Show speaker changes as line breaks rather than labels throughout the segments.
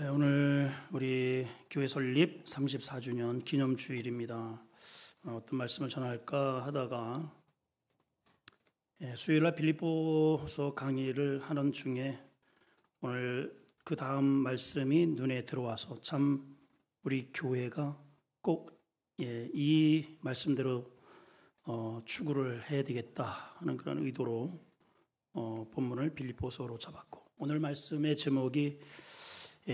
오늘 우리 교회 설립 34주년 기념주일입니다. 어떤 말씀을 전할까 하다가 수요일날 빌립보서 강의를 하는 중에 오늘 그 다음 말씀이 눈에 들어와서 참 우리 교회가 꼭 이 말씀대로 추구를 해야 되겠다 하는 그런 의도로 본문을 빌립보서로 잡았고, 오늘 말씀의 제목이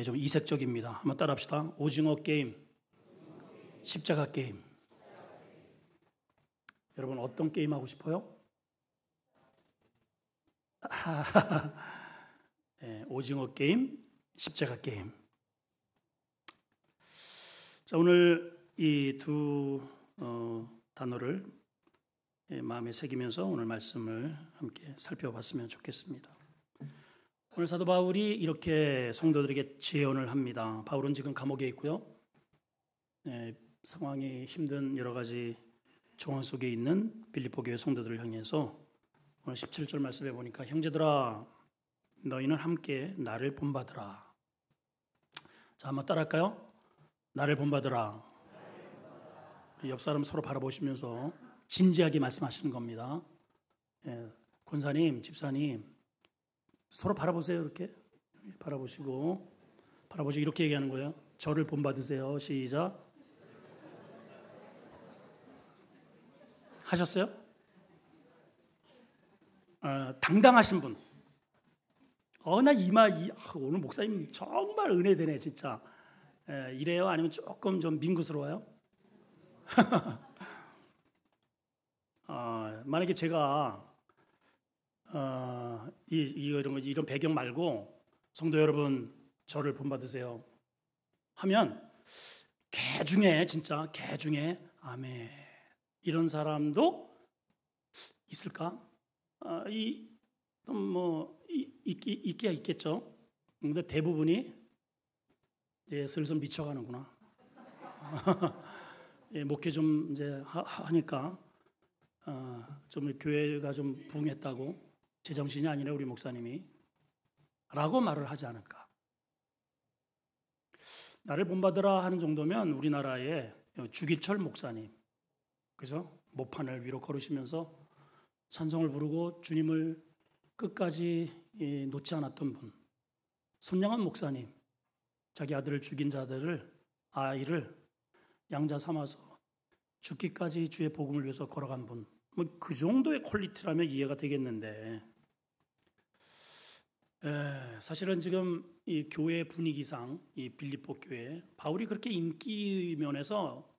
좀 이색적입니다. 한번 따라합시다. 오징어 게임, 십자가 게임. 여러분 어떤 게임 하고 싶어요? 오징어 게임, 십자가 게임. 자, 오늘 이 두 단어를 마음에 새기면서 오늘 말씀을 함께 살펴봤으면 좋겠습니다. 오늘 사도 바울이 이렇게 성도들에게 제언을 합니다. 바울은 지금 감옥에 있고요. 상황이 힘든 여러 가지 정황 속에 있는 빌립보 교회 성도들을 향해서 오늘 17절 말씀해 보니까, 형제들아 너희는 함께 나를 본받으라. 자, 한번 따라할까요? 나를 본받으라. 옆 사람 서로 바라보시면서 진지하게 말씀하시는 겁니다. 권사님, 집사님 서로 바라보세요. 이렇게 바라보시고 이렇게 얘기하는 거예요. 저를 본받으세요. 시작. 하셨어요? 당당하신 분. 나 오늘 목사님 정말 은혜되네 진짜. 이래요? 아니면 조금 좀 민구스러워요? 만약에 제가 이런 배경 말고 성도 여러분 저를 본받으세요 하면 개 중에 아멘 이런 사람도 있을까? 있겠죠. 근데 대부분이 이제 슬슬 미쳐가는구나. 목회 좀 이제 하니까 좀 교회가 좀 부흥했다고, 제정신이 아니네 우리 목사님이 라고 말을 하지 않을까. 나를 본받으라 하는 정도면 우리나라의 주기철 목사님, 그죠? 모판을 위로 걸으시면서 찬송을 부르고 주님을 끝까지 놓지 않았던 분. 손양원 목사님, 자기 아들을 죽인 아이를 양자 삼아서 죽기까지 주의 복음을 위해서 걸어간 분. 그 정도의 퀄리티라면 이해가 되겠는데, 사실은 지금 이 교회 분위기상 이 빌립보 교회, 바울이 그렇게 인기 면에서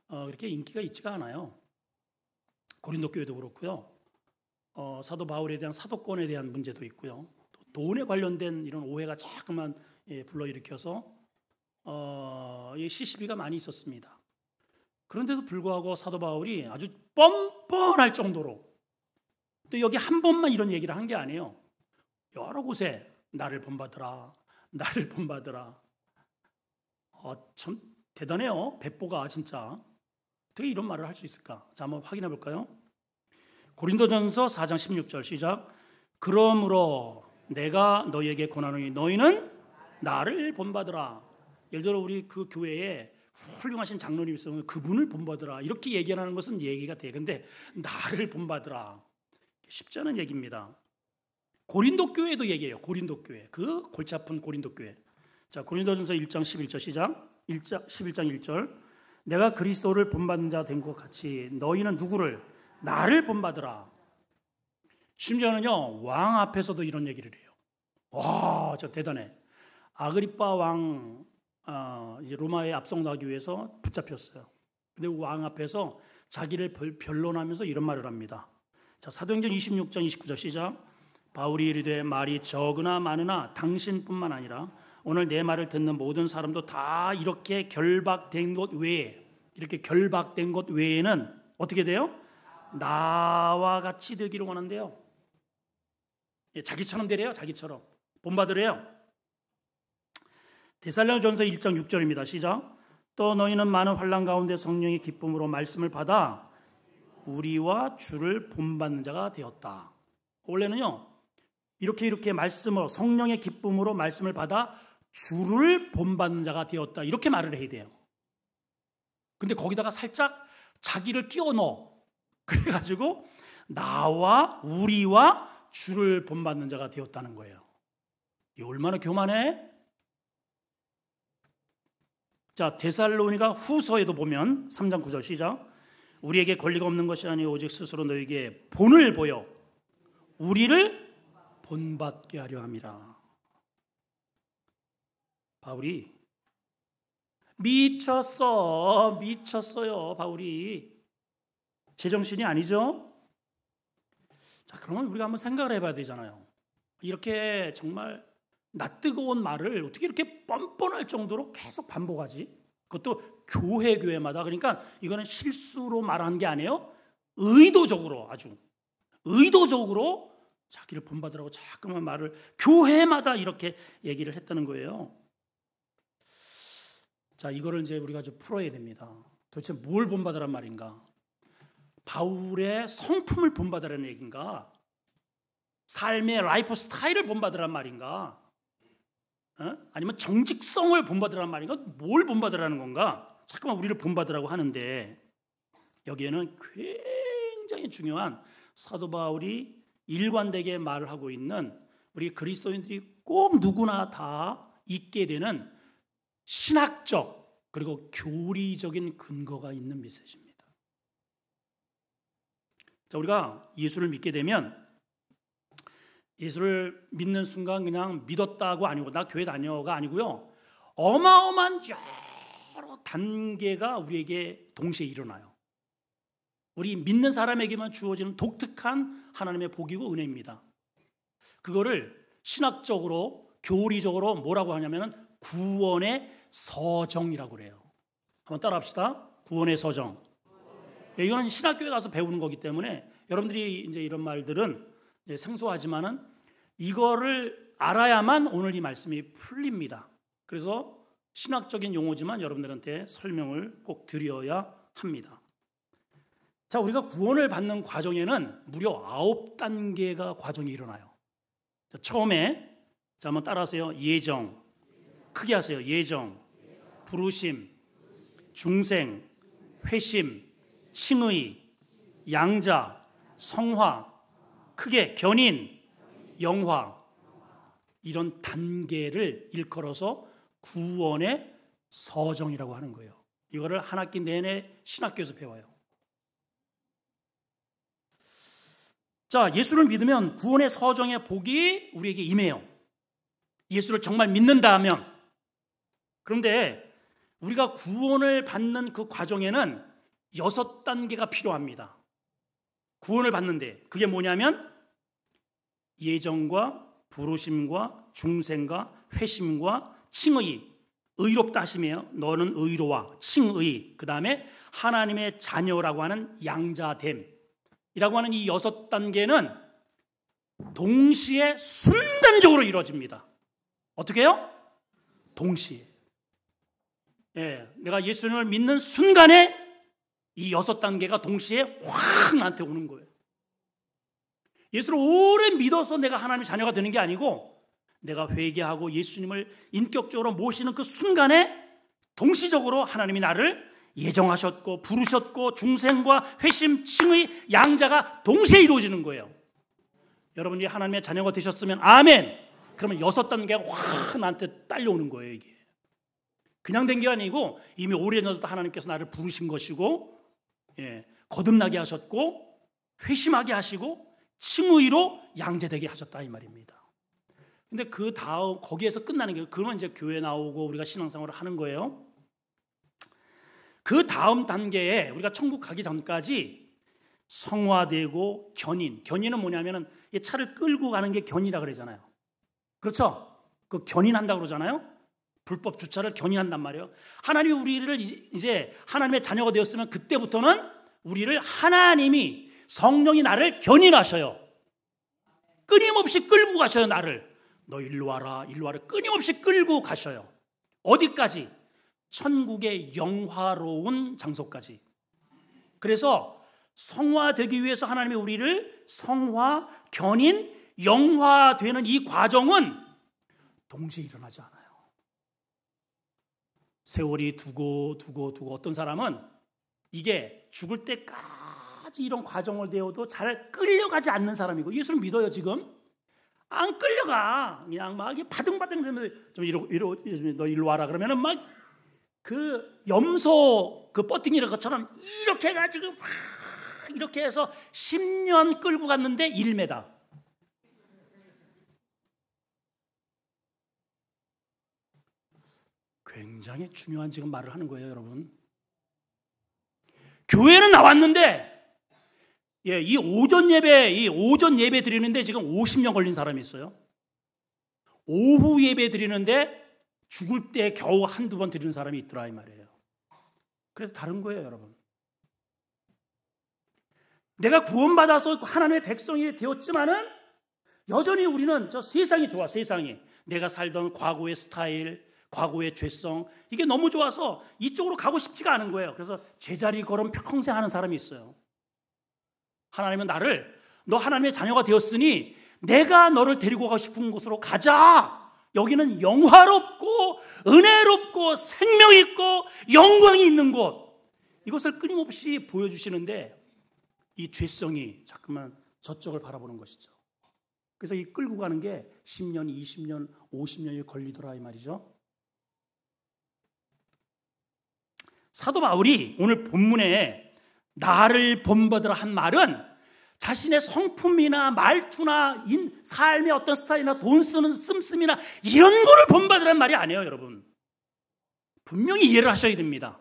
그렇게 인기가 있지가 않아요. 고린도 교회도 그렇고요. 사도 바울에 대한 사도권에 대한 문제도 있고요. 또 돈에 관련된 이런 오해가 자꾸만 불러일으켜서 시시비가 많이 있었습니다. 그런데도 불구하고 사도 바울이 아주 뻔뻔할 정도로, 또 여기 한 번만 이런 얘기를 한 게 아니에요. 여러 곳에 나를 본받으라. 참 대단해요. 백보가 진짜. 어떻게 이런 말을 할 수 있을까? 자, 한번 확인해 볼까요? 고린도전서 4장 16절 시작. 그러므로 내가 너희에게 권하노니 너희는 나를 본받으라. 예를 들어 우리 그 교회에 훌륭하신 장로님이 있으면 그분을 본받으라 이렇게 얘기하는 것은 얘기가 돼. 근데 나를 본받으라 쉽지 않은 얘기입니다. 고린도 교회도 얘기해요. 고린도 교회, 그 골치 아픈 고린도 교회. 자, 고린도전서 1장 11절 시작. 11장 1절. 내가 그리스도를 본받는 자 된 것 같이 너희는 누구를? 나를 본받으라. 심지어는요 왕 앞에서도 이런 얘기를 해요. 와, 저 대단해. 아그리빠 왕 이제 로마에 압송하기 위해서 붙잡혔어요. 근데 왕 앞에서 자기를 변론하면서 이런 말을 합니다. 자, 사도행전 26장 29절 시작. 바울이 이르되 말이 적으나 많으나 당신뿐만 아니라 오늘 내 말을 듣는 모든 사람도 다 이렇게 결박된 것 외에는 어떻게 돼요? 나와 같이 되기를 원한대요. 자기처럼 되래요. 자기처럼 본받으래요. 데살로니가전서 1장 6절입니다. 시작. 또 너희는 많은 환난 가운데 성령의 기쁨으로 말씀을 받아 우리와 주를 본받는 자가 되었다. 원래는요 이렇게 말씀으로 성령의 기쁨으로 말씀을 받아 주를 본받는 자가 되었다. 이렇게 말을 해야 돼요. 근데 거기다가 살짝 자기를 끼워 넣어. 그래가지고 나와 우리와 주를 본받는 자가 되었다는 거예요. 이 얼마나 교만해? 자, 데살로니가 후서에도 보면 3장 9절 시작. 우리에게 권리가 없는 것이 아니오 오직 스스로 너에게 본을 보여 우리를 본받게 하려 함이라. 바울이 미쳤어요. 바울이 제정신이 아니죠? 자, 그러면 우리가 한번 생각을 해봐야 되잖아요. 이렇게 정말 낯뜨거운 말을 어떻게 이렇게 뻔뻔할 정도로 계속 반복하지? 그것도 교회마다. 그러니까 이거는 실수로 말한 게 아니에요. 의도적으로, 아주 의도적으로 자기를 본받으라고 자꾸만 말을 교회마다 이렇게 얘기를 했다는 거예요. 자, 이거를 이제 우리가 좀 풀어야 됩니다. 도대체 뭘 본받으란 말인가? 바울의 성품을 본받으라는 얘기인가? 삶의 라이프 스타일을 본받으란 말인가? 아니면 정직성을 본받으란 말인가? 뭘 본받으라는 건가? 잠깐만 우리를 본받으라고 하는데 여기에는 굉장히 중요한 사도 바울이 일관되게 말을 하고 있는 우리 그리스도인들이 꼭 누구나 다 있게 되는 신학적 그리고 교리적인 근거가 있는 메시지입니다. 자, 우리가 예수를 믿게 되면 예수를 믿는 순간 그냥 믿었다고 아니고 나 교회 다녀가 아니고요. 어마어마한 여러 단계가 우리에게 동시에 일어나요. 우리 믿는 사람에게만 주어지는 독특한 하나님의 복이고 은혜입니다. 그거를 신학적으로 교리적으로 뭐라고 하냐면 구원의 서정이라고 그래요. 한번 따라합시다. 구원의 서정. 이거는 신학교에 가서 배우는 거기 때문에 여러분들이 이제 이런 말들은 이제 생소하지만은 이거를 알아야만 오늘 이 말씀이 풀립니다. 그래서 신학적인 용어지만 여러분들한테 설명을 꼭 드려야 합니다. 자, 우리가 구원을 받는 과정에는 무려 9단계가 과정이 일어나요. 자, 처음에 자, 한번 따라하세요. 예정. 크게 하세요. 예정, 부르심, 중생, 회심, 칭의, 양자, 성화, 크게 견인, 영화, 이런 단계를 일컬어서 구원의 서정이라고 하는 거예요. 이거를 한 학기 내내 신학교에서 배워요. 자, 예수를 믿으면 구원의 서정의 복이 우리에게 임해요. 예수를 정말 믿는다면. 그런데 우리가 구원을 받는 그 과정에는 6단계가 필요합니다. 구원을 받는데 그게 뭐냐면 예정과 부르심과 중생과 회심과 칭의, 의롭다 하심이에요. 너는 의로와 칭의, 그 다음에 하나님의 자녀라고 하는 양자됨이라고 하는 이 6단계는 동시에 순간적으로 이루어집니다. 어떻게 해요? 동시에. 예, 내가 예수님을 믿는 순간에 이 6단계가 동시에 확 나한테 오는 거예요. 예수를 오래 믿어서 내가 하나님의 자녀가 되는 게 아니고 내가 회개하고 예수님을 인격적으로 모시는 그 순간에 동시적으로 하나님이 나를 예정하셨고 부르셨고 중생과 회심, 칭의, 양자가 동시에 이루어지는 거예요. 여러분이 하나님의 자녀가 되셨으면 아멘. 그러면 6단계가 확 나한테 딸려오는 거예요. 이게 그냥 된 게 아니고 이미 오래전부터 하나님께서 나를 부르신 것이고, 예, 거듭나게 하셨고 회심하게 하시고 칭의로 양제되게 하셨다 이 말입니다. 근데 그 다음 거기에서 끝나는 게 그러면 이제 교회 나오고 우리가 신앙생활을 하는 거예요. 그 다음 단계에 우리가 천국 가기 전까지 성화되고 견인. 견인은 뭐냐면은 이 차를 끌고 가는 게 견이라 그러잖아요. 그렇죠? 그 견인한다고 그러잖아요. 불법 주차를 견인한단 말이에요. 하나님이 우리를 이제 하나님의 자녀가 되었으면 그때부터는 우리를 하나님이 성령이 나를 견인하셔요. 끊임없이 끌고 가셔요. 나를. 너 일로 와라, 일로 와라. 끊임없이 끌고 가셔요. 어디까지? 천국의 영화로운 장소까지. 그래서 성화되기 위해서 하나님이 우리를 성화, 견인, 영화되는 이 과정은 동시에 일어나지 않아요. 세월이 두고 어떤 사람은 이게 죽을 때까지 이런 과정을 배워도 잘 끌려가지 않는 사람이고, 예수를 믿어요. 지금 안 끌려가. 그냥 막 바등바등 되면서 너 일로 와라 그러면은 막 그 염소 그 버팅이라는 것처럼 이렇게 해가지고 막 이렇게 해서 10년 끌고 갔는데 1m. 굉장히 중요한 지금 말을 하는 거예요, 여러분. 교회는 나왔는데, 이 오전 예배 드리는데 지금 50년 걸린 사람이 있어요. 오후 예배 드리는데 죽을 때 겨우 한두 번 드리는 사람이 있더라 이 말이에요. 그래서 다른 거예요, 여러분. 내가 구원받아서 하나님의 백성이 되었지만은 여전히 우리는 저 세상이 좋아. 세상이 내가 살던 과거의 스타일, 과거의 죄성, 이게 너무 좋아서 이쪽으로 가고 싶지가 않은 거예요. 그래서 제자리 걸음 평생 하는 사람이 있어요. 하나님은 너 하나님의 자녀가 되었으니 내가 너를 데리고 가고 싶은 곳으로 가자. 여기는 영화롭고 은혜롭고 생명 있고 영광이 있는 곳. 이것을 끊임없이 보여주시는데 이 죄성이 자꾸만 저쪽을 바라보는 것이죠. 그래서 이 끌고 가는 게 10년, 20년, 50년이 걸리더라 이 말이죠. 사도 바울이 오늘 본문에 나를 본받으라 한 말은 자신의 성품이나 말투나 삶의 어떤 스타일이나 돈 쓰는 씀씀이나 이런 거를 본받으라는 말이 아니에요, 여러분. 분명히 이해를 하셔야 됩니다.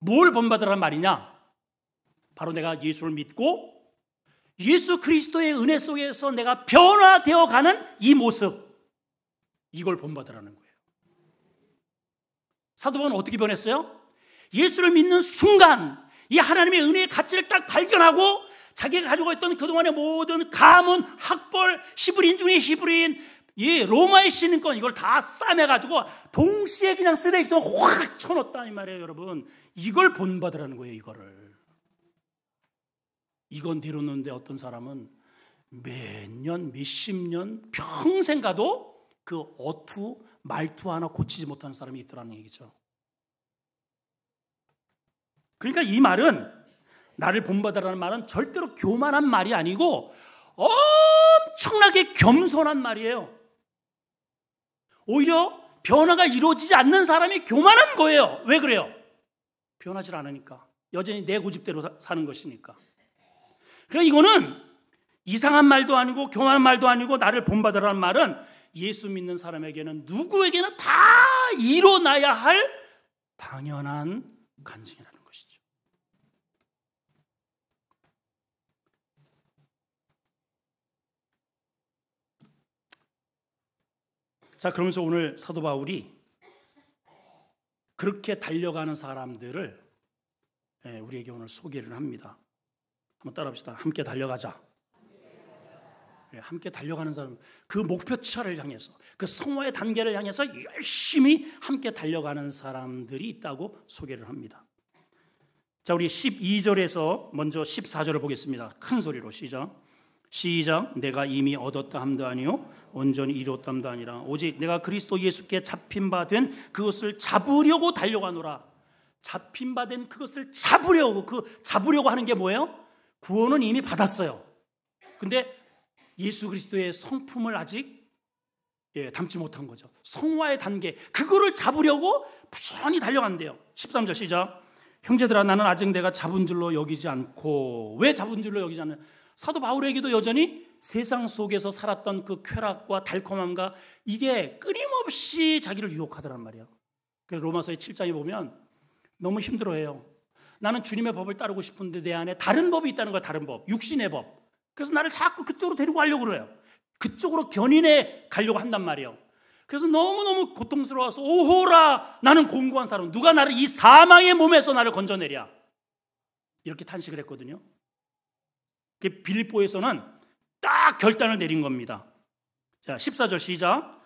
뭘 본받으라는 말이냐? 바로 내가 예수를 믿고 예수 그리스도의 은혜 속에서 내가 변화되어 가는 이 모습, 이걸 본받으라는 거예요. 사도 바울은 어떻게 변했어요? 예수를 믿는 순간 이 하나님의 은혜의 가치를 딱 발견하고 자기가 가지고 있던 그동안의 모든 가문, 학벌, 히브리인 중에 히브리인, 로마의 신인권 이걸 다 싸매가지고 동시에 그냥 쓰레기통에 확 쳐놓았다 이 말이에요, 여러분. 이걸 본받으라는 거예요, 이거를. 이건 내려놓는데 어떤 사람은 몇 년, 몇십 년, 평생 가도 그 어투, 말투 하나 고치지 못하는 사람이 있더라는 얘기죠. 그러니까 이 말은, 나를 본받으라는 말은 절대로 교만한 말이 아니고 엄청나게 겸손한 말이에요. 오히려 변화가 이루어지지 않는 사람이 교만한 거예요. 왜 그래요? 변하지 않으니까. 여전히 내 고집대로 사는 것이니까. 그러니까 이거는 이상한 말도 아니고 교만한 말도 아니고 나를 본받으라는 말은 예수 믿는 사람에게는 누구에게는 다 일어나야 할 당연한 간증이라는 것이죠. 자, 그러면서 오늘 사도 바울이 그렇게 달려가는 사람들을 우리에게 오늘 소개를 합니다. 한번 따라합시다. 함께 달려가자. 함께 달려가는 사람, 그 목표차를 향해서, 그 성화의 단계를 향해서 열심히 함께 달려가는 사람들이 있다고 소개를 합니다. 자, 우리 12절에서 먼저 14절을 보겠습니다. 큰 소리로 시작. 내가 이미 얻었다 함도 아니요 온전히 이루었다 함도 아니라 오직 내가 그리스도 예수께 잡힌 바 된 그것을 잡으려고 달려가노라. 잡힌 바 된 그것을 잡으려고, 그 잡으려고 하는 게 뭐예요? 구원은 이미 받았어요. 근데 예수 그리스도의 성품을 아직 담지 못한 거죠. 성화의 단계, 그거를 잡으려고 부지런히 달려간대요. 13절 시작. 형제들아, 나는 아직 내가 잡은 줄로 여기지 않고. 왜 잡은 줄로 여기지 않는? 사도 바울에게도 여전히 세상 속에서 살았던 그 쾌락과 달콤함과 이게 끊임없이 자기를 유혹하더란 말이에요. 그래서 로마서의 7장에 보면 너무 힘들어해요. 나는 주님의 법을 따르고 싶은데 내 안에 다른 법이 있다는 거야. 다른 법, 육신의 법. 그래서 나를 자꾸 그쪽으로 데리고 가려고 그래요. 그쪽으로 견인해 가려고 한단 말이에요. 그래서 너무너무 고통스러워서 오호라, 나는 공고한 사람, 누가 나를 이 사망의 몸에서 나를 건져내랴, 이렇게 탄식을 했거든요. 빌립보에서는 딱 결단을 내린 겁니다. 자, 14절 시작.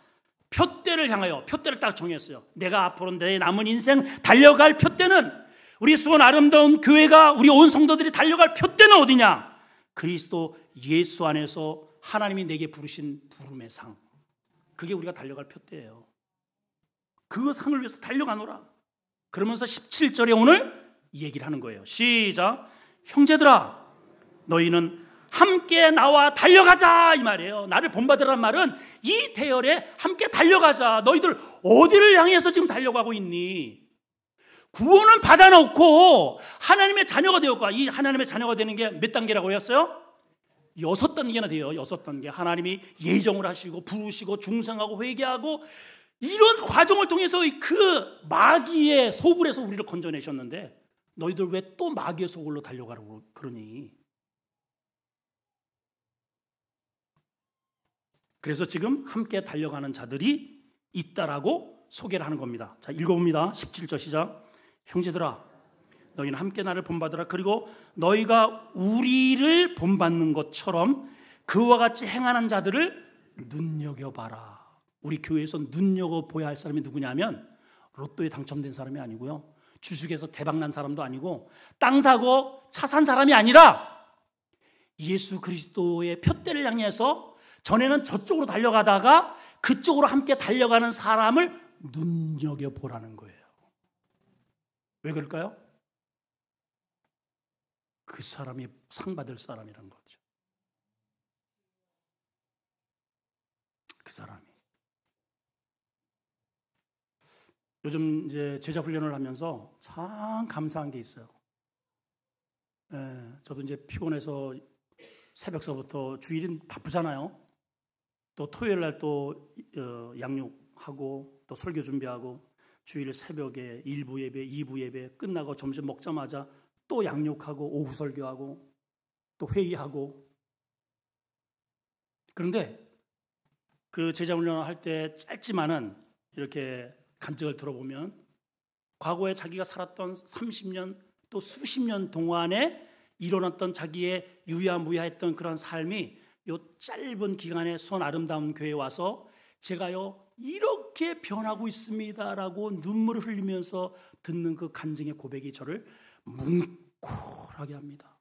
표대를 향하여, 표대를 딱 정했어요. 내가 앞으로 내 남은 인생 달려갈 표대는, 우리 수원 아름다운 교회가, 우리 온 성도들이 달려갈 표대는 어디냐? 그리스도 예수 안에서 하나님이 내게 부르신 부름의 상. 그게 우리가 달려갈 표대예요. 그 상을 위해서 달려가노라. 그러면서 17절에 오늘 이 얘기를 하는 거예요. 시작. 형제들아, 너희는 함께 나와 달려가자, 이 말이에요. 나를 본받으라는 말은 이 대열에 함께 달려가자. 너희들 어디를 향해서 지금 달려가고 있니? 구원은 받아놓고 하나님의 자녀가 되었고, 이 하나님의 자녀가 되는 게 몇 단계라고 했어요? 6단계나 돼요. 6단계. 하나님이 예정을 하시고 부르시고 중생하고 회개하고 이런 과정을 통해서 그 마귀의 소굴에서 우리를 건져내셨는데 너희들 왜 또 마귀의 소굴로 달려가라고 그러니? 그래서 지금 함께 달려가는 자들이 있다라고 소개를 하는 겁니다. 자, 읽어봅니다. 17절 시작. 형제들아, 너희는 함께 나를 본받으라. 그리고 너희가 우리를 본받는 것처럼 그와 같이 행하는 자들을 눈여겨봐라. 우리 교회에서 눈여겨봐야 할 사람이 누구냐면 로또에 당첨된 사람이 아니고요, 주식에서 대박난 사람도 아니고 땅 사고 차 산 사람이 아니라 예수 그리스도의 푯대를 향해서 전에는 저쪽으로 달려가다가 그쪽으로 함께 달려가는 사람을 눈여겨보라는 거예요. 왜 그럴까요? 그 사람이 상 받을 사람이란 거죠. 그 사람이. 요즘 이제 제자 훈련을 하면서 참 감사한 게 있어요. 저도 이제 피곤해서 새벽서부터 주일은 바쁘잖아요. 또 토요일 날 또 양육하고 또 설교 준비하고 주일 새벽에 1부 예배, 2부 예배 끝나고 점심 먹자마자 또 양육하고 오후 설교하고 또 회의하고. 그런데 그 제자 훈련을 할 때 짧지만은 이렇게 간증을 들어보면 과거에 자기가 살았던 30년 또 수십 년 동안에 일어났던 자기의 유야무야했던 그런 삶이 요 짧은 기간에 수원 아름다운 교회에 와서 제가요 이렇게 변하고 있습니다라고 눈물을 흘리면서 듣는 그 간증의 고백이 저를 뭉클하게 합니다.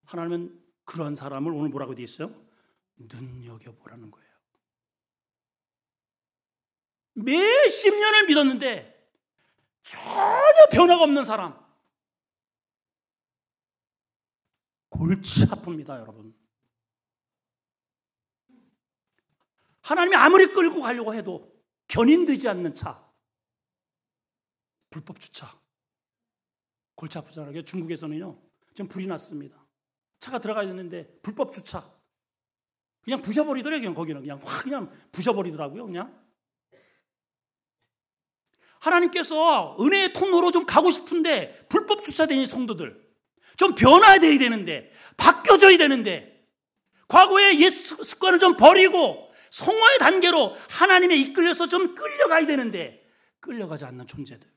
하나님은 그러한 사람을 오늘 뭐라고 되어 있어요? 눈여겨보라는 거예요. 몇십 년을 믿었는데 전혀 변화가 없는 사람, 골치 아픕니다, 여러분. 하나님이 아무리 끌고 가려고 해도 견인되지 않는 차, 불법 주차, 골치 아프잖아요. 중국에서는요, 지금 불이 났습니다. 차가 들어가야 되는데 불법 주차, 그냥 부셔버리더라고요. 그냥 거기는 그냥 확 그냥 부셔버리더라고요. 그냥. 하나님께서 은혜의 통로로 좀 가고 싶은데 불법 주차된 이 성도들 좀 변화돼야 되는데, 바뀌어져야 되는데, 과거의 옛 습관을 좀 버리고 성화의 단계로 하나님에 이끌려서 좀 끌려가야 되는데 끌려가지 않는 존재들.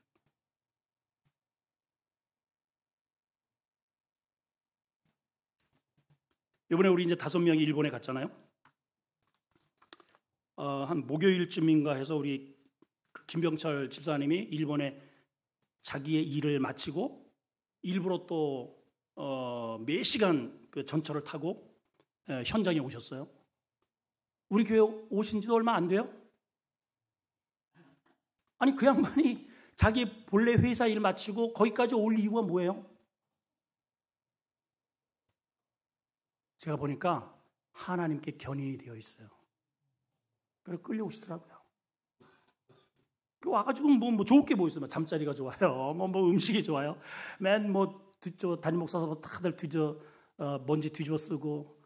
이번에 우리 이제 5명이 일본에 갔잖아요. 한 목요일쯤인가 해서 우리 김병철 집사님이 일본에 자기의 일을 마치고 일부러 또 몇 시간 그 전철을 타고 현장에 오셨어요. 우리 교회 오신 지도 얼마 안 돼요? 아니, 그 양반이 자기 본래 회사 일 마치고 거기까지 올 이유가 뭐예요? 제가 보니까 하나님께 견인이 되어 있어요. 그래서 끌려오시더라고요. 와가지고 뭐 좋을 게 뭐 있어요? 잠자리가 좋아요. 뭐 음식이 좋아요. 맨 뭐 담임 목사서 다들 먼지 뒤집어 쓰고,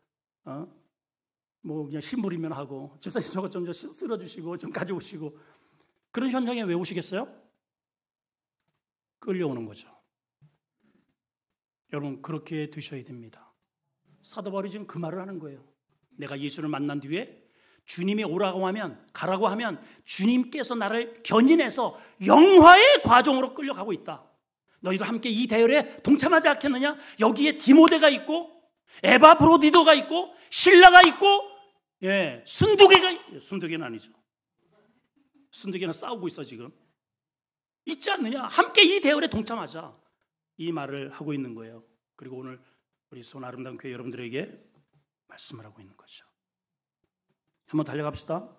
뭐 그냥 신부리면 하고, 집사님 저것 좀 쓸어주시고 좀 가져오시고. 그런 현장에 왜 오시겠어요? 끌려오는 거죠. 여러분, 그렇게 되셔야 됩니다. 사도 바울이 지금 그 말을 하는 거예요. 내가 예수를 만난 뒤에 주님이 오라고 하면, 가라고 하면 주님께서 나를 견인해서 영화의 과정으로 끌려가고 있다. 너희도 함께 이 대열에 동참하지 않겠느냐? 여기에 디모데가 있고 에바브로디도가 있고 신라가 있고, 순두개는 아니죠. 순두개는 싸우고 있어 지금. 있지 않느냐? 함께 이 대열에 동참하자. 이 말을 하고 있는 거예요. 그리고 오늘 우리 수원 아름다운 교회 여러분들에게 말씀을 하고 있는 거죠. 한번 달려갑시다.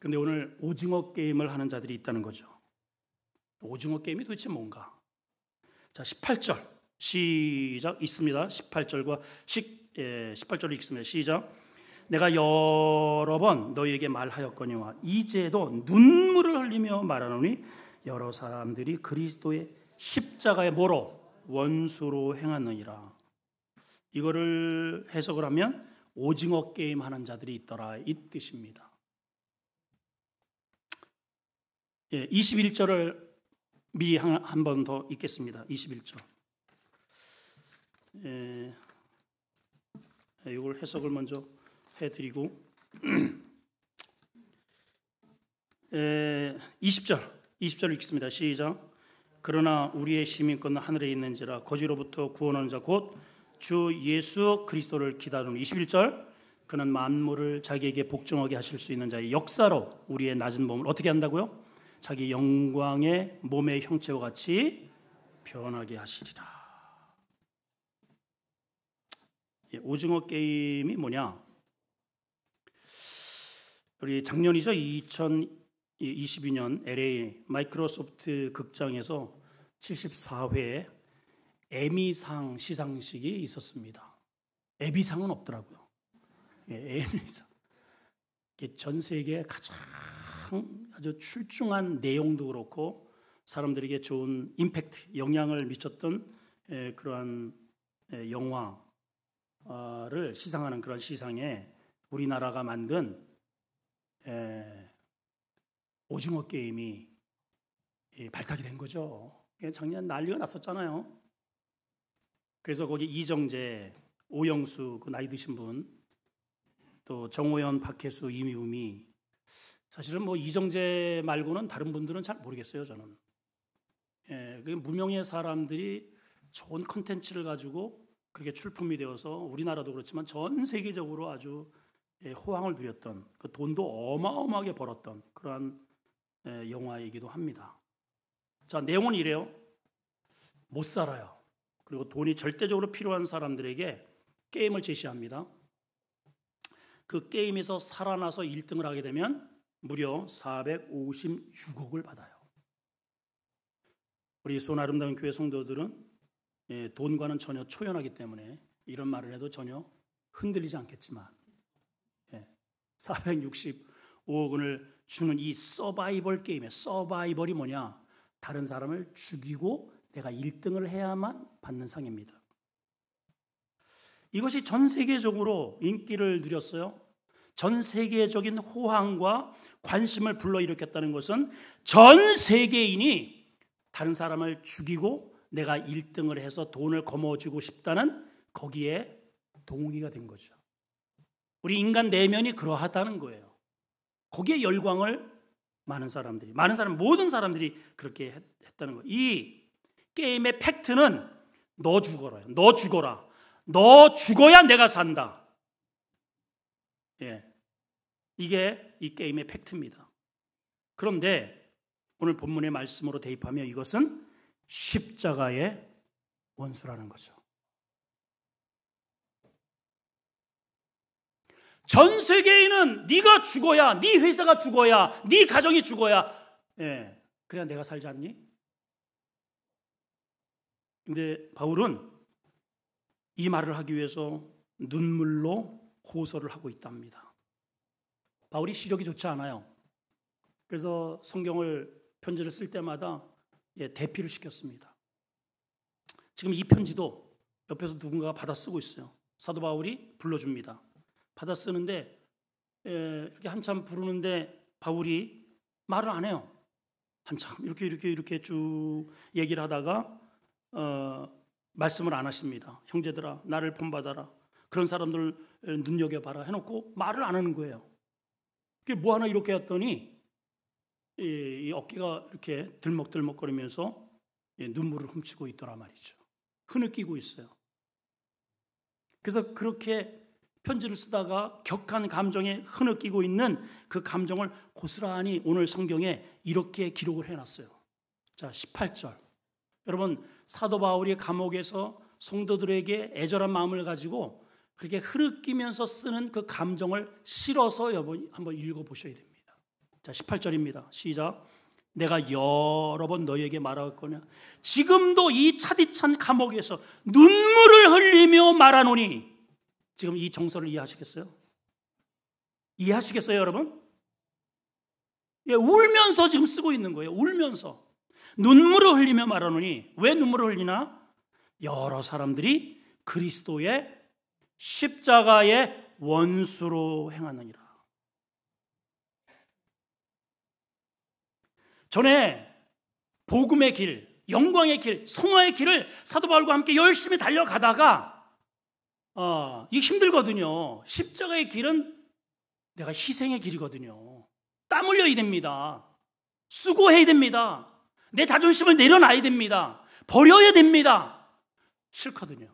근데 오늘 오징어 게임을 하는 자들이 있다는 거죠. 오징어 게임이 도대체 뭔가? 자, 18절 시작 있습니다. 18절과 18절을 읽습니다. 시작. 내가 여러 번 너희에게 말하였거니와 이제도 눈물을 흘리며 말하노니 여러 사람들이 그리스도의 십자가에 뭐로? 원수로 행하느니라. 이거를 해석을 하면 오징어 게임 하는 자들이 있더라 이 뜻입니다. 21절을 미리 한 번 더 읽겠습니다. 21절. 이걸 해석을 먼저 해드리고 20절 읽습니다. 시작. 그러나 우리의 시민권은 하늘에 있는지라 거지로부터 구원하는 자 곧 주 예수 그리스도를 기다리는 21절. 그는 만물을 자기에게 복종하게 하실 수 있는 자의 역사로 우리의 낮은 몸을 어떻게 한다고요? 자기 영광의 몸의 형체와 같이 변하게 하시리라. 오징어 게임이 뭐냐? 우리 작년이죠. 2022년 LA 마이크로소프트 극장에서 74회 에미상 시상식이 있었습니다. 에비상은 없더라고요. 에미상. 전 세계 가장 아주 출중한 내용도 그렇고 사람들에게 좋은 임팩트, 영향을 미쳤던 그러한 영화를 시상하는 그런 시상에 우리나라가 만든 오징어 게임이 발탁이 된 거죠. 작년 난리가 났었잖아요. 그래서 거기 이정재, 오영수, 그 나이 드신 분, 또 정호연, 박혜수, 이미우미, 사실은 뭐 이정재 말고는 다른 분들은 잘 모르겠어요. 저는 무명의 사람들이 좋은 컨텐츠를 가지고 그렇게 출품이 되어서 우리나라도 그렇지만 전 세계적으로 아주 호황을 누렸던, 그 돈도 어마어마하게 벌었던 그러한 영화이기도 합니다. 자, 내용은 이래요. 못 살아요. 그리고 돈이 절대적으로 필요한 사람들에게 게임을 제시합니다. 그 게임에서 살아나서 1등을 하게 되면 무려 456억을 받아요. 우리 수원 아름다운 교회 성도들은 돈과는 전혀 초연하기 때문에 이런 말을 해도 전혀 흔들리지 않겠지만 465억을 주는 이 서바이벌 게임의 서바이벌이 뭐냐? 다른 사람을 죽이고 내가 1등을 해야만 받는 상입니다. 이것이 전 세계적으로 인기를 누렸어요. 전 세계적인 호황과 관심을 불러일으켰다는 것은 전 세계인이 다른 사람을 죽이고 내가 1등을 해서 돈을 거머쥐고 싶다는 거기에 동의가 된 거죠. 우리 인간 내면이 그러하다는 거예요. 거기에 열광을 모든 사람들이 그렇게 했다는 거예요. 이 게임의 팩트는 너 죽어라. 너 죽어라. 너 죽어야 내가 산다. 이게 이 게임의 팩트입니다. 그런데 오늘 본문의 말씀으로 대입하면 이것은 십자가의 원수라는 거죠. 전 세계인은 네가 죽어야, 네 회사가 죽어야, 네 가정이 죽어야, 그래야 내가 살지 않니? 근데 바울은 이 말을 하기 위해서 눈물로 호소를 하고 있답니다. 바울이 시력이 좋지 않아요. 그래서 편지를 쓸 때마다 대피를 시켰습니다. 지금 이 편지도 옆에서 누군가가 받아 쓰고 있어요. 사도 바울이 불러줍니다. 받아 쓰는데 이렇게 한참 부르는데 바울이 말을 안 해요. 한참 이렇게 쭉 얘기를 하다가 말씀을 안 하십니다. 형제들아, 나를 본받아라. 그런 사람들 눈여겨봐라 해놓고 말을 안 하는 거예요. 그게 뭐 하나 이렇게 했더니 이 어깨가 이렇게 들먹들먹거리면서 눈물을 훔치고 있더라 말이죠. 흐느끼고 있어요. 그래서 그렇게 편지를 쓰다가 격한 감정에 흐느끼고 있는 그 감정을 고스란히 오늘 성경에 이렇게 기록을 해놨어요. 자, 18절. 여러분, 사도 바울이 감옥에서 성도들에게 애절한 마음을 가지고 그렇게 흐느끼면서 쓰는 그 감정을 실어서 한번 읽어보셔야 됩니다. 자, 18절입니다. 시작. 내가 여러 번 너희에게 말하였거냐 지금도 이 차디찬 감옥에서 눈물을 흘리며 말하노니. 지금 이 정서를 이해하시겠어요? 이해하시겠어요, 여러분? 예, 울면서 지금 쓰고 있는 거예요. 울면서 눈물을 흘리며 말하노니. 왜 눈물을 흘리나? 여러 사람들이 그리스도의 십자가의 원수로 행하느니라. 전에 복음의 길, 영광의 길, 성화의 길을 사도 바울과 함께 열심히 달려가다가 이게 힘들거든요. 십자가의 길은 내가 희생의 길이거든요. 땀 흘려야 됩니다. 수고해야 됩니다. 내 자존심을 내려놔야 됩니다. 버려야 됩니다. 싫거든요.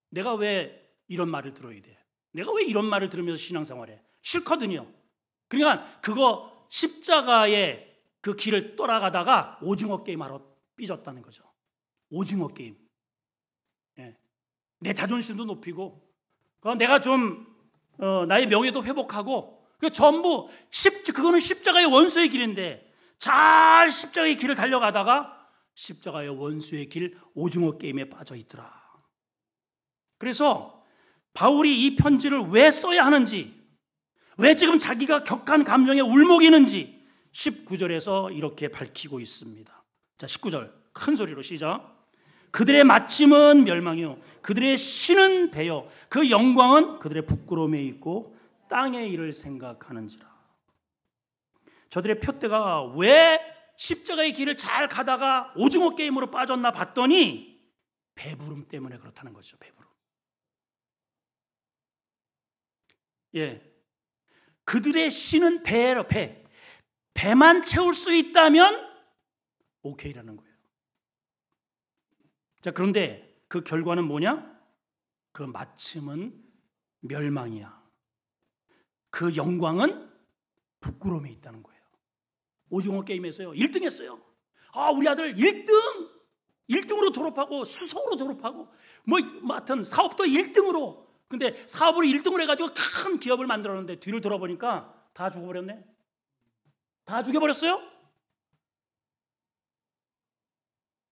내가 왜 이런 말을 들어야 돼? 내가 왜 이런 말을 들으면서 신앙생활해? 싫거든요. 그러니까 그거 십자가의 그 길을 떠나가다가 오징어 게임 하러 삐졌다는 거죠. 오징어 게임. 예. 내 자존심도 높이고 내가 좀 나의 명예도 회복하고 전부 그거는 십자가의 원수의 길인데 잘 십자가의 길을 달려가다가 십자가의 원수의 길 오징어 게임에 빠져 있더라. 그래서 바울이 이 편지를 왜 써야 하는지, 왜 지금 자기가 격한 감정에 울먹이는지 19절에서 이렇게 밝히고 있습니다. 자, 19절 큰 소리로 시작. 그들의 마침은 멸망이요 그들의 신은 배요 그 영광은 그들의 부끄러움에 있고 땅의 일을 생각하는지라. 저들의 표대가 왜 십자가의 길을 잘 가다가 오징어 게임으로 빠졌나 봤더니 배부름 때문에 그렇다는 거죠. 배부름. 예, 그들의 신은 배로 배만 채울 수 있다면 오케이라는 거예요. 자, 그런데 그 결과는 뭐냐? 그 마침은 멸망이야. 그 영광은 부끄러움에 있다는 거예요. 오징어 게임에서요 1등 했어요. 우리 아들 1등으로 졸업하고 수석으로 졸업하고 하여튼 사업도 1등으로. 근데 사업으로 1등을 해가지고 큰 기업을 만들었는데 뒤를 돌아보니까 다 죽어버렸네. 다 죽여버렸어요.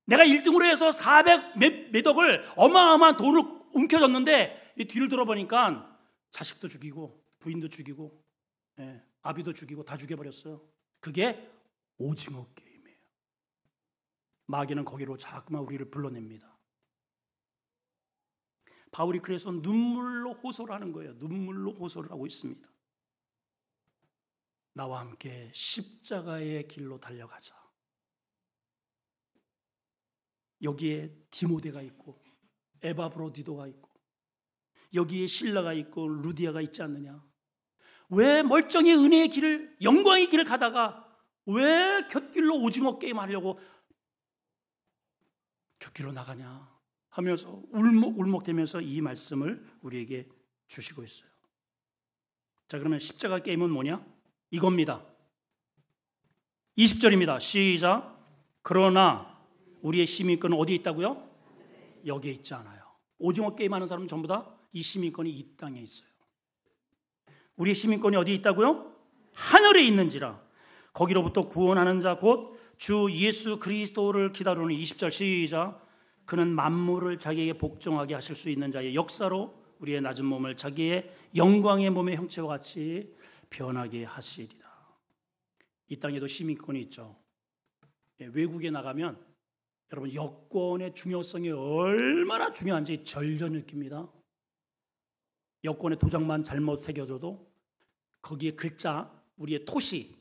내가 1등으로 해서 400몇 억을 어마어마한 돈을 움켜줬는데 이 뒤를 돌아보니까 자식도 죽이고 부인도 죽이고 아비도 죽이고 다 죽여버렸어요. 그게 오징어 게임이에요. 마귀는 거기로 자꾸만 우리를 불러냅니다. 바울이 그래서 눈물로 호소를 하는 거예요. 눈물로 호소를 하고 있습니다. 나와 함께 십자가의 길로 달려가자. 여기에 디모데가 있고 에바브로디도가 있고 여기에 실라가 있고 루디아가 있지 않느냐. 왜 멀쩡히 은혜의 길을, 영광의 길을 가다가 왜 곁길로 오징어 게임 하려고 곁길로 나가냐 하면서 울먹대면서 이 말씀을 우리에게 주시고 있어요. 자, 그러면 십자가 게임은 뭐냐? 이겁니다. 20절입니다. 시작. 그러나 우리의 시민권은 어디에 있다고요? 여기에 있지 않아요. 오징어 게임 하는 사람은 전부 다 이 시민권이 이 땅에 있어요. 우리의 시민권이 어디에 있다고요? 하늘에 있는지라. 거기로부터 구원하는 자 곧 주 예수 그리스도를 기다리는 20절 시작. 그는 만물을 자기에게 복종하게 하실 수 있는 자의 역사로 우리의 낮은 몸을 자기의 영광의 몸의 형체와 같이 변하게 하시리라. 이 땅에도 시민권이 있죠. 외국에 나가면 여러분 여권의 중요성이 얼마나 중요한지 절절 느낍니다. 여권의 도장만 잘못 새겨줘도 거기에 글자, 우리의 토시,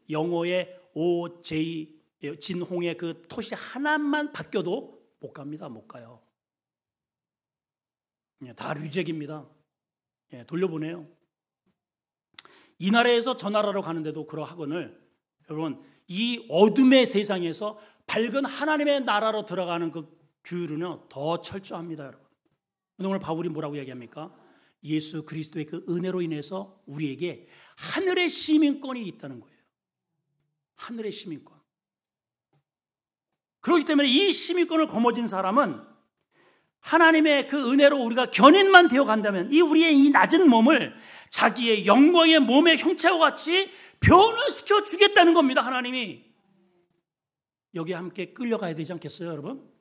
영어의 OJ, 진홍의 그 토시 하나만 바뀌어도 못 갑니다. 못 가요. 다 리젝입니다. 돌려보내요. 이 나라에서 저 나라로 가는데도 그런 학원을 여러분 이 어둠의 세상에서 밝은 하나님의 나라로 들어가는 그 규율은요 더 철저합니다. 여러분. 오늘 바울이 뭐라고 얘기합니까? 예수 그리스도의 그 은혜로 인해서 우리에게 하늘의 시민권이 있다는 거예요. 하늘의 시민권. 그렇기 때문에 이 시민권을 거머쥔 사람은 하나님의 그 은혜로 우리가 견인만 되어 간다면 이 우리의 이 낮은 몸을 자기의 영광의 몸의 형체와 같이 변화시켜 주겠다는 겁니다. 하나님이. 여기에 함께 끌려가야 되지 않겠어요, 여러분?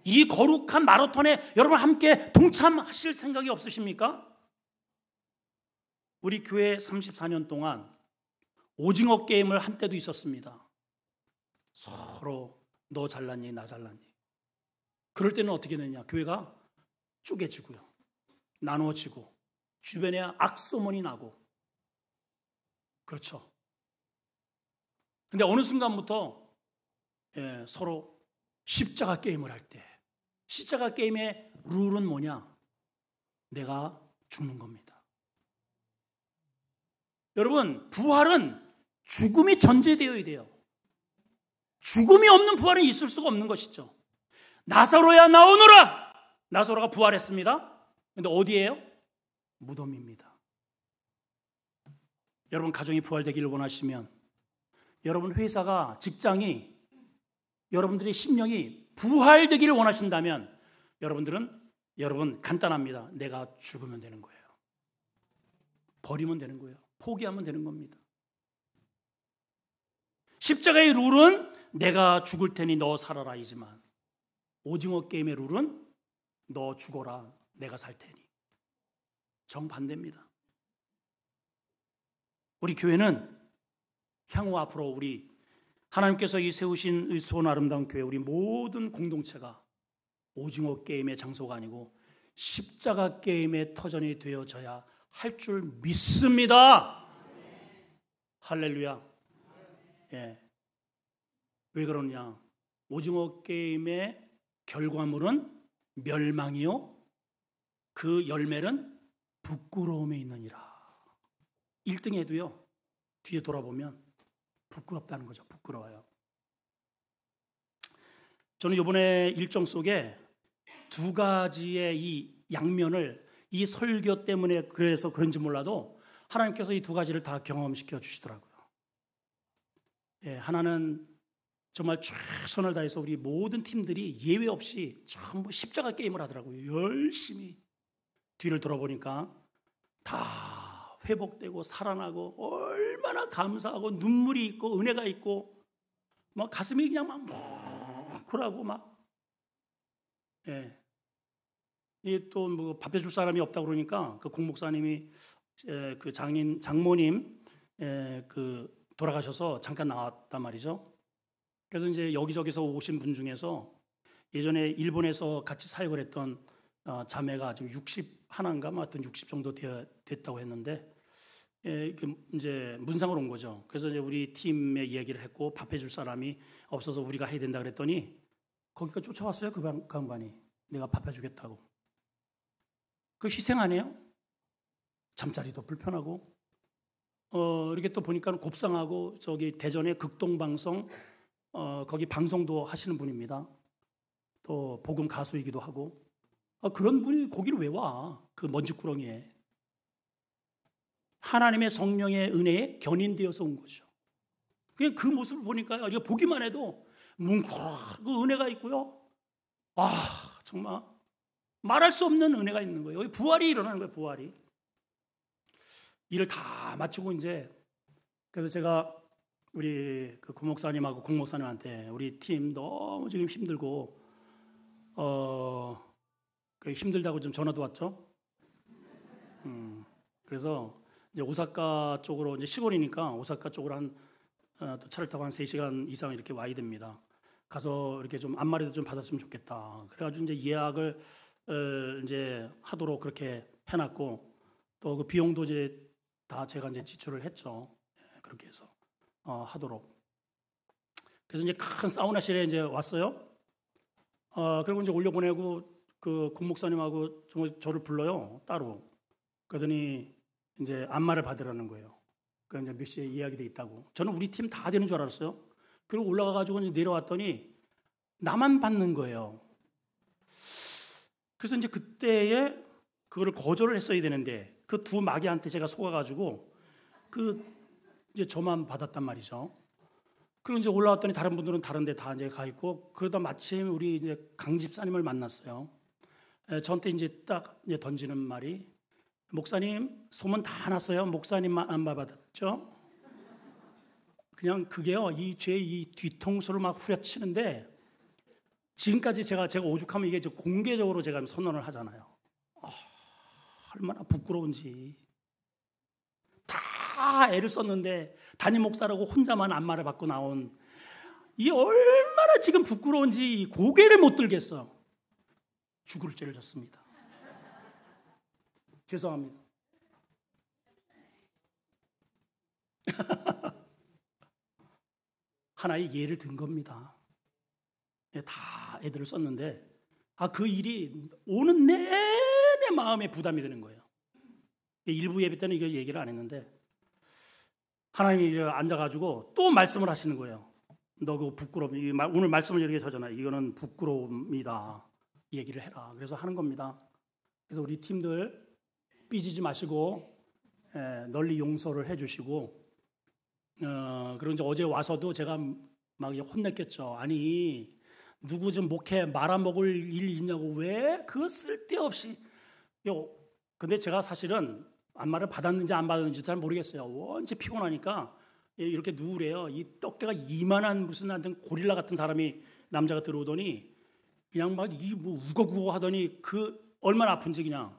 이 거룩한 마라톤에 여러분 함께 동참하실 생각이 없으십니까? 우리 교회 34년 동안 오징어 게임을 한 때도 있었습니다. 서로 너 잘났니 나 잘났니. 그럴 때는 어떻게 되냐, 교회가 쪼개지고요, 나누어지고 주변에 악소문이 나고. 그렇죠. 근데 어느 순간부터 서로 십자가 게임을 할 때, 십자가 게임의 룰은 뭐냐? 내가 죽는 겁니다. 여러분, 부활은 죽음이 전제되어야 돼요. 죽음이 없는 부활은 있을 수가 없는 것이죠. 나사로야 나오너라! 나사로가 부활했습니다. 근데 어디예요? 무덤입니다. 여러분, 가정이 부활되기를 원하시면, 여러분 회사가, 직장이, 여러분들의 심령이 부활되기를 원하신다면 여러분 간단합니다. 내가 죽으면 되는 거예요. 버리면 되는 거예요. 포기하면 되는 겁니다. 십자가의 룰은 내가 죽을 테니 너 살아라이지만, 오징어 게임의 룰은 너 죽어라 내가 살 테니. 정반대입니다. 우리 교회는 향후 앞으로 우리 하나님께서 이 세우신 이 수원 아름다운 교회, 우리 모든 공동체가 오징어 게임의 장소가 아니고 십자가 게임의 터전이 되어져야 할 줄 믿습니다. 할렐루야. 예. 왜 그러냐? 오징어 게임의 결과물은 멸망이요, 그 열매는 부끄러움에 있느니라. 1등 해도요, 뒤에 돌아보면 부끄럽다는 거죠. 부끄러워요. 저는 이번에 일정 속에 두 가지의 이 양면을, 이 설교 때문에 그래서 그런지 몰라도 하나님께서 이 두 가지를 다 경험시켜 주시더라고요. 예, 하나는 정말 최선을 다해서 우리 모든 팀들이 예외 없이 전부 십자가 게임을 하더라고요. 열심히. 뒤를 돌아보니까 다 회복되고 살아나고 얼마나 감사하고 눈물이 있고 은혜가 있고 막 가슴이 그냥 막 뭉클하고 막. 예. 또 뭐 밥 해줄 사람이 없다 그러니까 그 공목사님이 그 장모님 그 돌아가셔서 잠깐 나왔단 말이죠. 그래서 이제 여기저기서 오신 분 중에서 예전에 일본에서 같이 사역을 했던 자매가 지금 61인가 뭐 하여튼 60 정도 됐다고 했는데, 이제 문상을 온 거죠. 그래서 이제 우리 팀에 이야기를 했고 밥 해줄 사람이 없어서 우리가 해야 된다 그랬더니 거기까지 쫓아왔어요. 그 양반이 내가 밥 해주겠다고. 그 희생 아니에요? 잠자리도 불편하고 이렇게 또 보니까 곱상하고 저기 대전의 극동방송 거기 방송도 하시는 분입니다. 또 복음 가수이기도 하고. 그런 분이 거기를 왜 와? 그 먼지구렁이에. 하나님의 성령의 은혜에 견인되어서 온 거죠. 그냥 그 모습을 보니까요, 이거 보기만 해도 뭉클하고 은혜가 있고요. 정말 말할 수 없는 은혜가 있는 거예요. 여기 부활이 일어나는 거예요. 부활이. 일을 다 마치고 이제, 그래서 제가 우리 그 구목사님하고 국목사님한테 우리 팀 너무 지금 힘들고 그 힘들다고 좀 전화도 왔죠. 그래서 이제 오사카 쪽으로, 이제 시골이니까 오사카 쪽으로 또 차를 타고 한 3시간 이상 이렇게 와야 됩니다. 가서 이렇게 좀 안마리도 좀 받았으면 좋겠다. 그래가지고 이제 예약을 이제 하도록 그렇게 해놨고, 또 그 비용도 이제 다 제가 이제 지출을 했죠. 그렇게 해서 하도록. 그래서 이제 큰 사우나실에 이제 왔어요. 그리고 이제 올려보내고 그 국목사님하고 저를 불러요, 따로. 그러더니 이제 안마를 받으라는 거예요. 그 이제 몇 시에 예약이 돼 있다고. 저는 우리 팀 다 되는 줄 알았어요. 그리고 올라가가지고 이제 내려왔더니 나만 받는 거예요. 그래서 이제 그때에 그거를 거절을 했어야 되는데 그 두 마귀한테 제가 속아가지고 이제 저만 받았단 말이죠. 그리고 이제 올라왔더니 다른 분들은 다른 데 다 이제 가 있고, 그러다 마침 우리 이제 강 집사님을 만났어요. 저한테 이제 딱 이제 던지는 말이, 목사님 소문 다 났어요. 목사님만 안 받았죠? 그냥 그게요, 제 이 뒤통수를 막 후려치는데, 지금까지 제가 오죽하면 이게 공개적으로 제가 선언을 하잖아요. 얼마나 부끄러운지. 다 애를 썼는데 담임 목사라고 혼자만 안마를 받고 나온 이 얼마나 지금 부끄러운지 고개를 못 들겠어. 죽을 죄를 졌습니다. 죄송합니다. 하나의 예를 든 겁니다. 다 애들을 썼는데 그 일이 오는 내내 마음에 부담이 되는 거예요. 일부 예배 때는 이거 얘기를 안 했는데 하나님이 앉아가지고 또 말씀을 하시는 거예요. 너 그거 부끄러움, 오늘 말씀을 이렇게 하잖아요. 이거는 부끄러움이다. 얘기를 해라. 그래서 하는 겁니다. 그래서 우리 팀들 삐지지 마시고 널리 용서를 해주시고 그리고 이제 어제 와서도 제가 막 혼냈겠죠. 아니 누구 좀 목회 말아먹을 일 있냐고 왜 그 쓸데없이. 근데 제가 사실은 안마를 받았는지 안 받았는지 잘 모르겠어요. 원체 피곤하니까 이렇게 누우래요. 이 떡대가 이만한 무슨 하여튼 고릴라 같은 사람이 남자가 들어오더니 그냥 막 뭐 우거우거 하더니 얼마나 아픈지 그냥.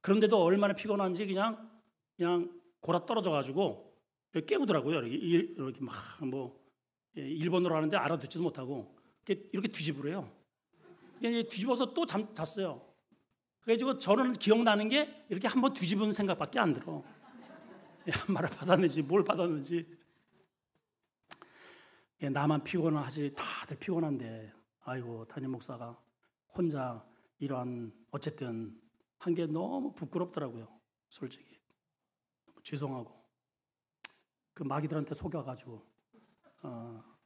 그런데도 얼마나 피곤한지 그냥 골아 떨어져 가지고 깨우더라고요. 이렇게 막 뭐 일본어로 하는데 알아듣지도 못하고 이렇게 뒤집으래요. 뒤집어서 또 잤어요. 그래가지고 저는 기억나는 게 이렇게 한번 뒤집은 생각밖에 안 들어. 말을 받았는지 뭘 받았는지. 나만 피곤하지 다들 피곤한데 아이고 담임 목사가 혼자 이러한 어쨌든 한 게 너무 부끄럽더라고요. 솔직히 죄송하고 그 마귀들한테 속여가지고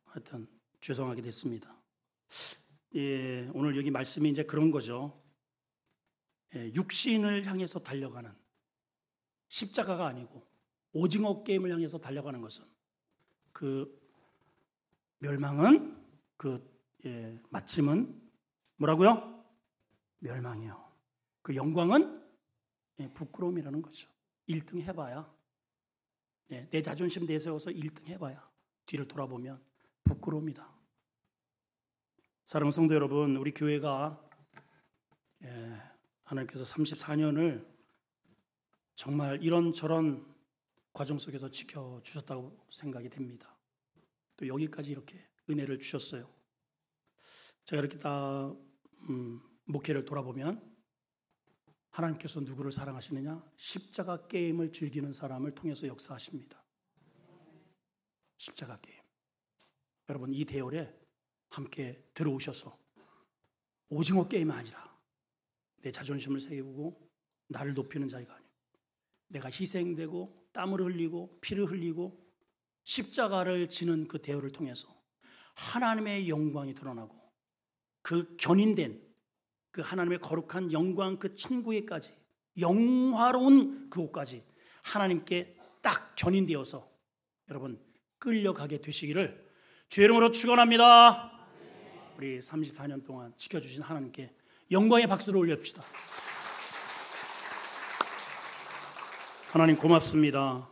하여튼 죄송하게 됐습니다. 오늘 여기 말씀이 이제 그런 거죠. 육신을 향해서 달려가는 십자가가 아니고 오징어 게임을 향해서 달려가는 것은 그 멸망은 마침은 뭐라고요? 멸망이요. 그 영광은 부끄러움이라는 거죠. 1등 해봐야 내 자존심 내세워서 1등 해봐야 뒤를 돌아보면 부끄러움이다. 사랑하는 성도 여러분, 우리 교회가 하나님께서 34년을 정말 이런저런 과정 속에서 지켜주셨다고 생각이 됩니다. 또 여기까지 이렇게 은혜를 주셨어요. 제가 이렇게 다 목회를 돌아보면 하나님께서 누구를 사랑하시느냐? 십자가 게임을 즐기는 사람을 통해서 역사하십니다. 십자가 게임. 여러분 이 대열에 함께 들어오셔서 오징어 게임이 아니라 내 자존심을 세우고 나를 높이는 자리가 아니고 내가 희생되고 땀을 흘리고 피를 흘리고 십자가를 지는 그 대열을 통해서 하나님의 영광이 드러나고 그 견인된 그 하나님의 거룩한 영광 그 천국에까지 영화로운 그곳까지 하나님께 딱 견인되어서 여러분 끌려가게 되시기를 주의 이름으로 축원합니다. 우리 34년 동안 지켜주신 하나님께 영광의 박수를 올려줍시다. 하나님 고맙습니다.